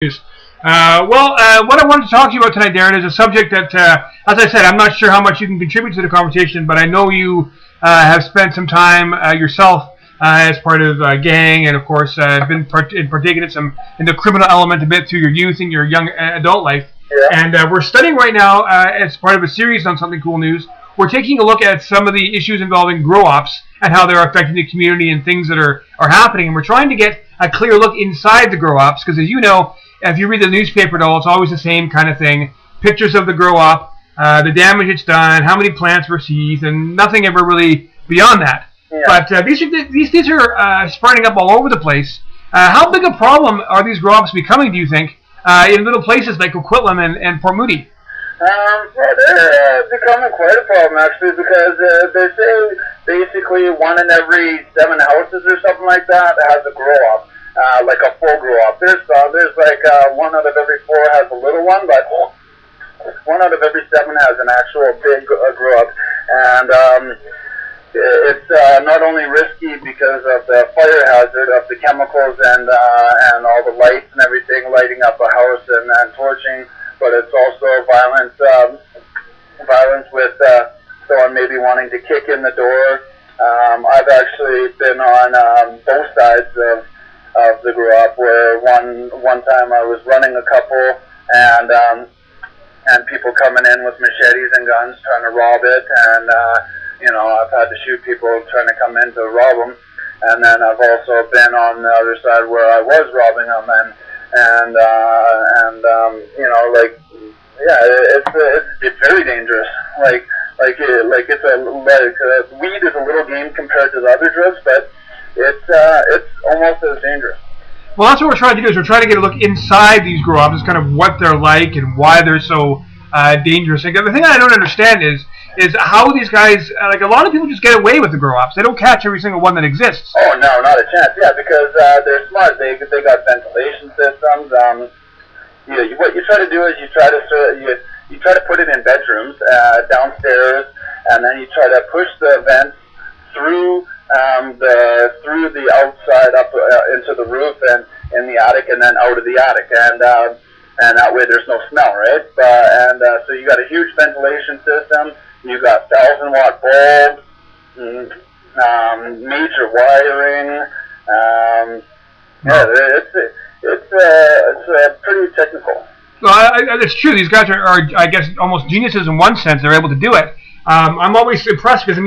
What I wanted to talk to you about tonight, Darren, is a subject that, as I said, I'm not sure how much you can contribute to the conversation, but I know you have spent some time yourself as part of a gang, and of course, been partaking in the criminal element a bit through your youth and your young adult life. Yeah. And we're studying right now, as part of a series on Something Cool News. We're taking a look at some of the issues involving grow-ops and how they're affecting the community and things that are happening. And we're trying to get a clear look inside the grow-ops, because as you know, if you read the newspaper at all, it's always the same kind of thing. Pictures of the grow-op, the damage it's done, how many plants were seized, and nothing ever really beyond that. Yeah. But these are sprouting up all over the place. How big a problem are these grow-ops becoming, do you think, in little places like Coquitlam and Port Moody? Well, they're becoming quite a problem, actually, because they say basically 1 in every 7 houses or something like that has a grow-op, like a full grow-op. There's like 1 out of every 4 has a little one, but 1 out of every 7 has an actual big grow-up. And it's not only risky because of the fire hazard of the chemicals and all the lights and everything lighting up a house and torching, but it's also violence with someone maybe wanting to kick in the door. I've actually been on both sides of the grow-up, where one time I was running a couple and people coming in with machetes and guns trying to rob it, and I've had to shoot people trying to come in to rob them. And then I've also been on the other side where I was robbing them, it's very dangerous. Weed is a little game compared to the other drugs, but it's almost as dangerous. Well, that's what we're trying to do. Is we're trying to get a look inside these grow-ops, is kind of what they're like and why they're so dangerous. And the thing I don't understand is how these guys, like a lot of people, just get away with the grow-ops. They don't catch every single one that exists. Oh no, not a chance. Yeah, because they're smart. They got ventilation systems. What you try to do is you try to put it in bedrooms downstairs, and then you try to push the vents through the outside up into the roof and in the attic, and then out of the attic, and that way there's no smell, right? So you got a huge ventilation system. You got 1,000-watt bulbs, major wiring. It's pretty technical. Well, it's true. These guys are, I guess, almost geniuses in one sense. They're able to do it. I'm always impressed because,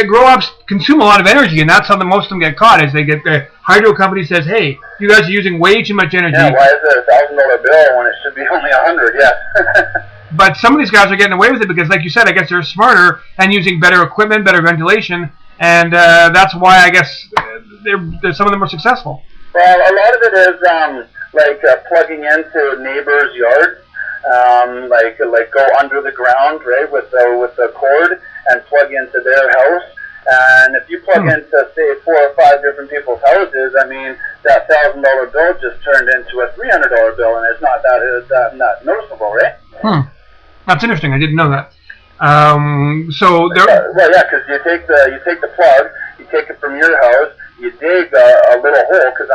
grow-ops consume a lot of energy, and that's how most of them get caught, is they get the hydro company says, hey, you guys are using way too much energy. Yeah, why is it a $1,000 bill when it should be only $100? Yeah. But some of these guys are getting away with it because, like you said, I guess they're smarter and using better equipment, better ventilation, and that's why I guess some of them are successful. Well, a lot of it is plugging into neighbors' yards, like go under the ground, right, with the cord and plug into their house. And if you plug into, say, 4 or 5 different people's houses, that $1,000 bill just turned into a $300 bill, and it's not that noticeable, right? That's interesting. I didn't know that. Because you take the plug, you take it from your house, you dig a little hole, because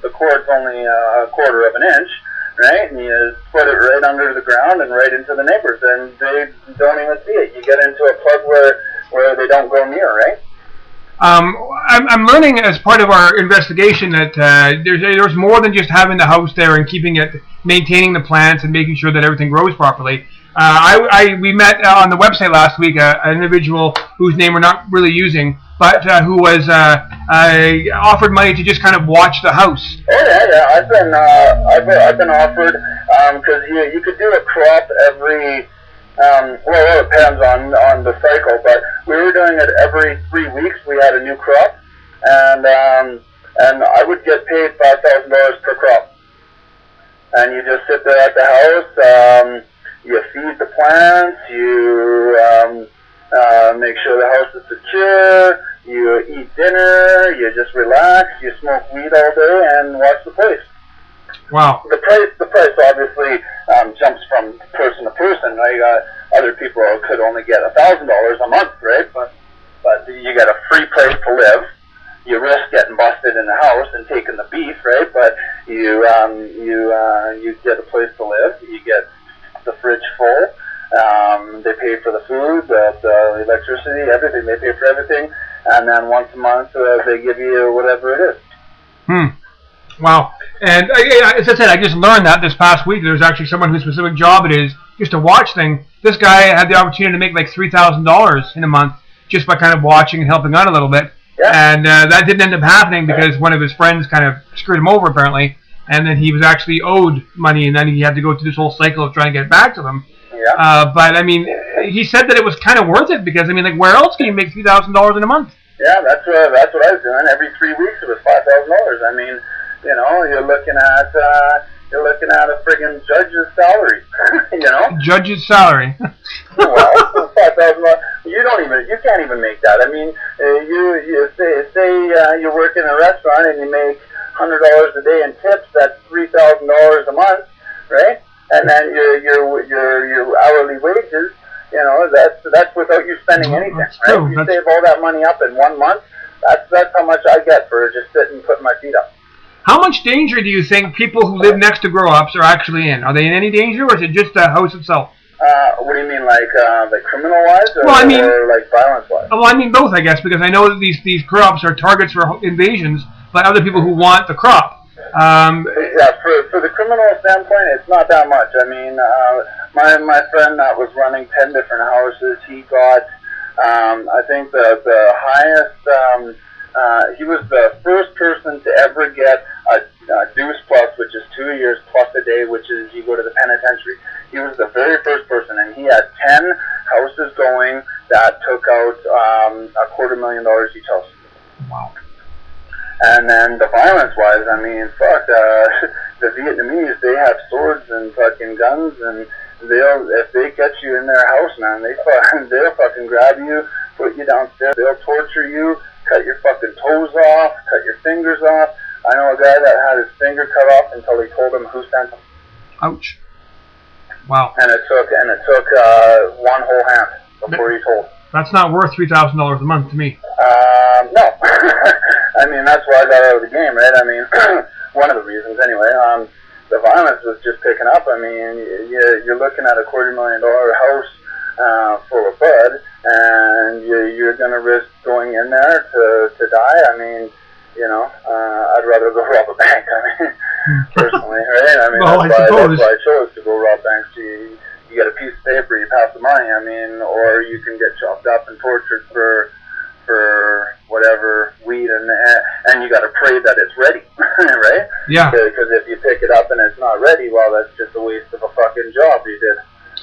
the cord's only a quarter of an inch, right? And you put it right under the ground and right into the neighbors, and they don't even see it. You get into a plug where they don't go near, right? I'm learning as part of our investigation that there's more than just having the house there and keeping it, maintaining the plants and making sure that everything grows properly. We met on the website last week an individual whose name we're not really using, but who was offered money to just kind of watch the house. Oh yeah. I've been offered because you could do a crop every. It depends on the cycle, but we were doing it every 3 weeks. We had a new crop, and I would get paid $5,000 per crop. And you just sit there at the house. You feed the plants. You make sure the house is secure. You eat dinner. You just relax. You smoke weed all day and watch the place. Wow. The price obviously jumps from person to person. Right? Other people could only get $1,000 a month, right? But you get a free place to live. you risk getting busted in the house and taking the beef, right? But you get a place to live. You get the fridge full. They pay for the food, the electricity, everything. They pay for everything, and then once a month they give you whatever it is. Wow. And as I said, I just learned that this past week. There's actually someone whose specific job it is just a watch thing. This guy had the opportunity to make like $3,000 in a month just by kind of watching and helping out a little bit. Yeah. And that didn't end up happening because one of his friends kind of screwed him over apparently, and then he was actually owed money, and then he had to go through this whole cycle of trying to get it back to them. Yeah. But I mean, he said that it was kind of worth it because I mean, like, where else can you make $3,000 in a month? Yeah, that's what I was doing. Every 3 weeks it was $5,000. I mean, you know, you're looking at a friggin' judge's salary. You know, judge's salary. Well, $5,000. You can't even make that. I mean, you say you work in a restaurant and you make $100 a day in tips. That's $3,000 a month, right? And then your hourly wages. You know, that's without you spending anything, right? True. If you save all that money up in 1 month, that's how much I get for just sitting and putting my feet up. How much danger do you think people who live next to grow-ups are actually in? Are they in any danger, or is it just the house itself? What do you mean, like criminal-wise, or, or like violence-wise? Well, I mean both, I guess, because I know that these crops are targets for invasions by other people who want the crop. Yeah, for the criminal standpoint, it's not that much. I mean, my friend that was running 10 different houses, he got, I think the highest. He was the first person to ever get a deuce plus, which is 2 years plus a day, which is you go to the penitentiary. He was the very first person, and he had 10 houses going that took out $250,000 each house. Wow. And then the violence-wise, I mean, fuck, the Vietnamese, they have swords and fucking guns, and if they catch you in their house, man, they'll fucking grab you, put you downstairs, they'll torture you, cut your fucking toes off, cut your fingers off. I know a guy that had his finger cut off until he told him who sent him. Ouch. Wow. And it took one whole hand before he told. That's not worth $3,000 a month to me. No. I mean, that's why I got out of the game, right? I mean, one of the reasons anyway. The violence was just picking up. I mean, you're looking at a $250,000 house full of bud, and you're going to risk going in there to die. I mean, you know, I'd rather go rob a bank. I mean, personally, right? I mean, well, that's why I chose to go rob banks. You get a piece of paper, you pass the money. I mean, or you can get chopped up and tortured for whatever weed, and you got to pray that it's ready, right? Yeah. Because if you pick it up and it's not ready, well, that's just a waste of a fucking job you did.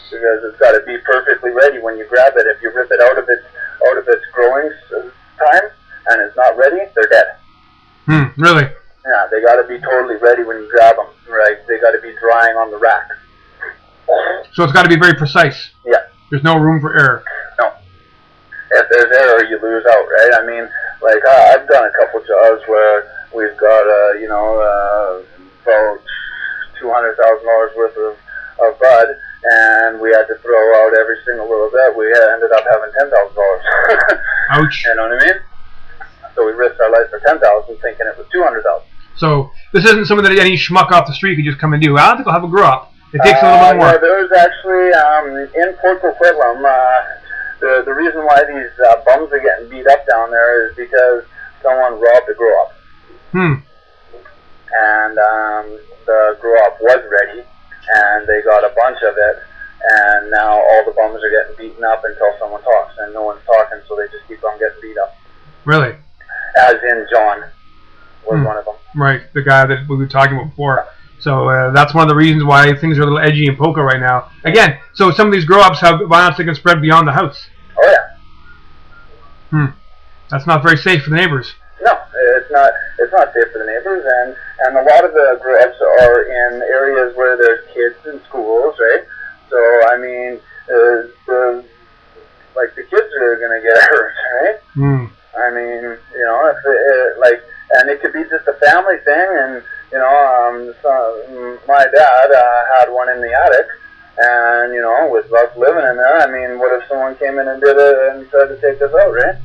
Because it's got to be perfectly ready when you grab it. If you rip it out of its growing time and it's not ready, they're dead. Really? Yeah, they got to be totally ready when you grab them, right? They got to be drying on the rack. So it's got to be very precise. Yeah. There's no room for error. No. If there's error, you lose out, right? I mean, like, I've done a couple jobs where we've got, about $200,000 worth of bud, and we had to throw out every single little bit. We ended up having $10,000. Ouch. You know what I mean? So we risked our life for $10,000, thinking it was $200,000. So this isn't something that any schmuck off the street could just come and do. I don't think I'll have a grow up. It takes a little bit more. Yeah, there was actually in Port Coquitlam. The reason why these bums are getting beat up down there is because someone robbed a grow up. And the grow up was ready, and they got a bunch of it, and now all the bums are getting beaten up until someone talks, and no one's talking, so they just keep on getting beat up. Really? As in John was one of them. Right, the guy that we were talking about before. So that's one of the reasons why things are a little edgy in Poco right now. Again, so some of these grow-ups have violence that can spread beyond the house. Oh, yeah. That's not very safe for the neighbors. No, it's not safe for the neighbors, and a lot of the grow-ups are in areas where there's kids in schools, right? So, I mean, the kids are going to get hurt, right? I mean, you know, and it could be just a family thing, and, you know, my dad had one in the attic, and, you know, with us living in there, I mean, what if someone came in and did it and tried to take us out, right?